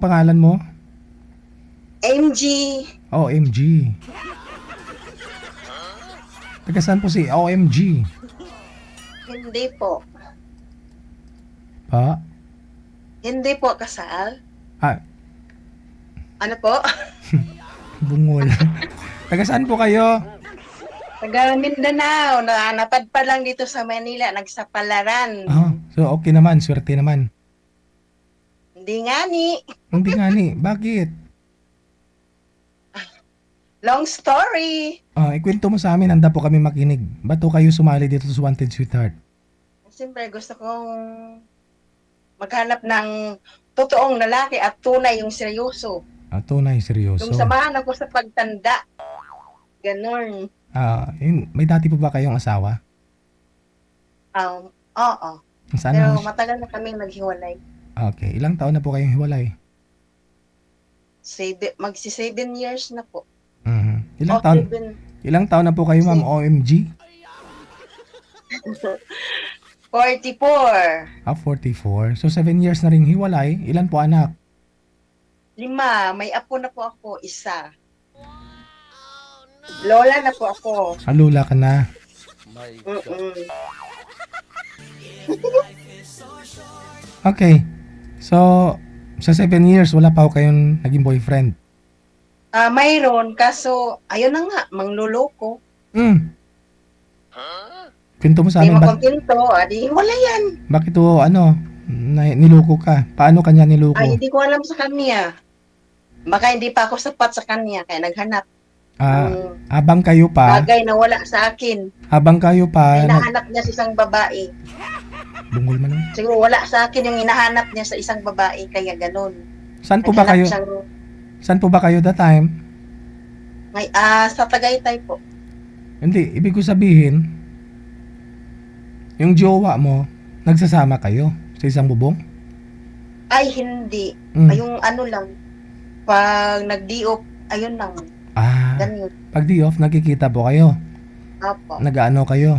Pangalan mo? MG. OMG. Taga saan po si OMG? Hindi po. Pa? Hindi po kasal. Ah, Ano po? bungol. Taga saan po kayo? Taga Mindanao. Napadpad lang dito sa Manila. Nagsapalaran. Ah, so okay naman, swerte naman. Hindi nga ni. Hindi nga ni, bakit? Long story. Ikwento mo sa amin, handa po kami makinig. Ba't po kayo sumali dito sa Wanted Sweetheart? Siyempre gusto kong maghanap ng totoong lalaki at tunay yung seryoso. Tunay, seryoso. Yung samahan ako sa pagtanda. Ganon. May dati po ba kayong asawa? Oo. Saan Pero ho? matagal na kami naghiwalay. Okay, ilang taon na po kayong hiwalay? Magsi 7 years na po. Ilang O, taon? 7. Ilang taon na po kayo, ma'am? OMG? 44. 44. So 7 years na rin hiwalay. Ilan po anak? 5. May apo na po ako, 1. Lola na po ako. Alula ka na. Mm-mm. Okay. So, sa 7 years, wala pa ho kayong naging boyfriend. Mayroon, kaso, ayun na nga, mangluloko. Kwento mo sa Di amin, makontento, di wala yan. bakit ho, niloko ka? Paano kanya niloko? Ay, hindi ko alam sa kanya. Baka hindi pa ako sapat sa kanya, kaya naghanap. Habang kayo pa, Bagay na wala sa akin. habang kayo pa, Hinahanap niya sa isang babae. bungol man. Siguro wala sa akin yung hinahanap niya sa isang babae, kaya ganun. Saan po ba kayo? Saan po ba kayo that time? Sa Tagaytay po. Hindi, ibig ko sabihin, yung jowa mo, nagsasama kayo sa isang bubong? Ay, hindi. Ay, yung ano lang, pag nag-diop, ayun lang. Ganun. Pag di off, nagkikita po kayo. Opo. Nag-ano kayo?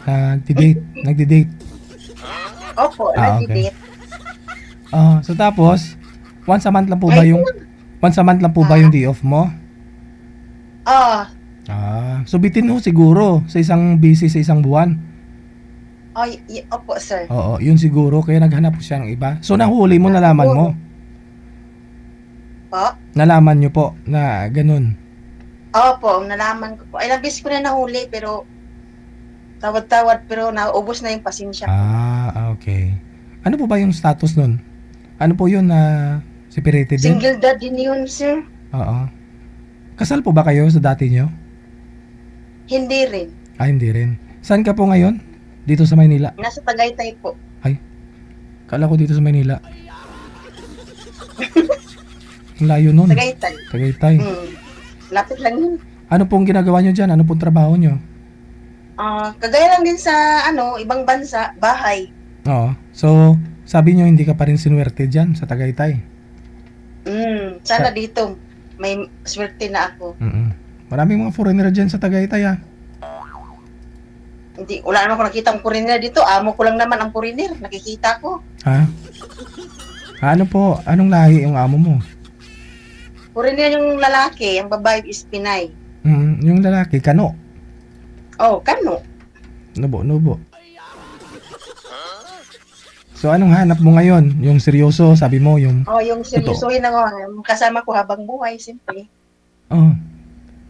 Nagdi-date. Opo, Okay. nag-date. So tapos, once a month lang po ba yung day off mo? So bitin mo siguro sa isang busy sa isang buwan. Opo, sir. Oo, yun siguro kaya naghanap siya ng iba. So nahuli mo, nalaman mo. Po? Nalaman nyo po na ganun. Opo, nalaman ko po. Ilang beses ko na nahuli, pero tawad-tawad, pero naubos na yung pasensya ko. Okay. Ano po ba yung status nun? Ano po yun na separated din? Single dad din yun, sir. Oo. Kasal po ba kayo sa dati nyo? Hindi rin. Hindi rin. Saan ka po ngayon? Dito sa Maynila? Nasa Tagaytay po. Kala ko dito sa Maynila. Ang layo nun. Tagaytay. Tagaytay. Lapit lang yun. Ano pong ginagawa nyo dyan? Ano pong trabaho nyo? Kagaya lang din sa ibang bansa, bahay. Oo. So, sabi nyo hindi ka pa rin sinuwerte dyan sa Tagaytay. Sana dito may swerte na ako. Maraming mga foreigner dyan sa Tagaytay Hindi, wala naman ako nakita ang foreigner dito. Amo ko lang naman ang foreigner. Nakikita ko. Ano po? Anong lahi yung amo mo? Foreigner yung lalaki, ang babae is Pinay. Yung lalaki, kano? Kano? Nubo. So, anong hanap mo ngayon? Yung seryoso, sabi mo, yung... Yung seryosohin ako. Kasama ko habang buhay, siyempre.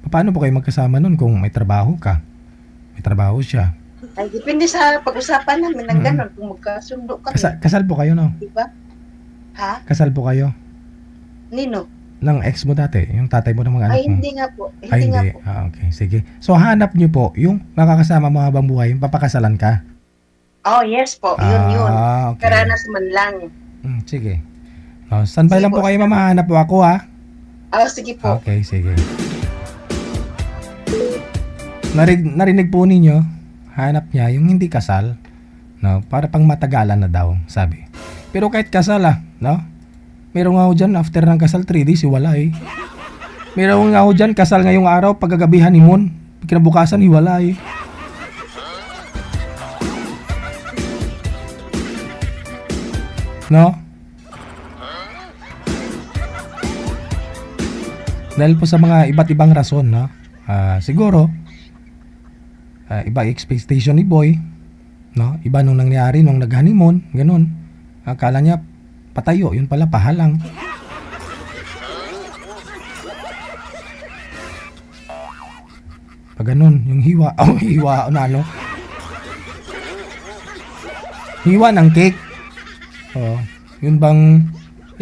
Paano po kayo magkasama nun kung may trabaho ka? May trabaho siya. Ay, depende sa pag-usapan namin ng gano'n. Kung magkasundo kami. Kasal po kayo, no? Diba? Ha? Kasal po kayo? Nino? Ng ex mo dati, yung tatay mo ng mga anak mo? Hindi nga po. Hindi nga po. Okay, sige. So, hanap nyo po yung makakasama mo habang buhay, yung papakasalan ka? Yes po. Yun. Okay. Karanas man lang. Sige. Standby Sige lang po po. kayo, mamahanap po ako, ha? Sige po. Okay, sige. Narinig po ninyo, hanap niya yung hindi kasal, no? Para pang matagalan na daw, sabi. Pero kahit kasal, no? Meron nga ho dyan, after ng kasal, 3 days, wala eh. Meron nga ho dyan, kasal ngayong araw, pagkagabi honeymoon, kinabukasan, hiwala eh. No? Dahil po sa mga iba't ibang rason, no? Siguro, iba expectation ni boy, no? Iba nung nangyari nung nag-honeymoon, ganun. Akala niya patayo, yun pala pahalang. Pag ganun, yung hiwa, hiwa na ano. Hiwa ng cake. Yun bang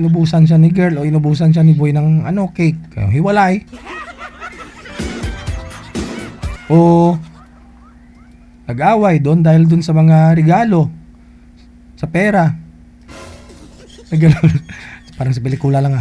inubusan siya ni girl o inubusan siya ni boy ng cake. Hiwalay. O nag-away doon dahil doon sa mga regalo, sa pera. Ganun. Parang sa pelikula lang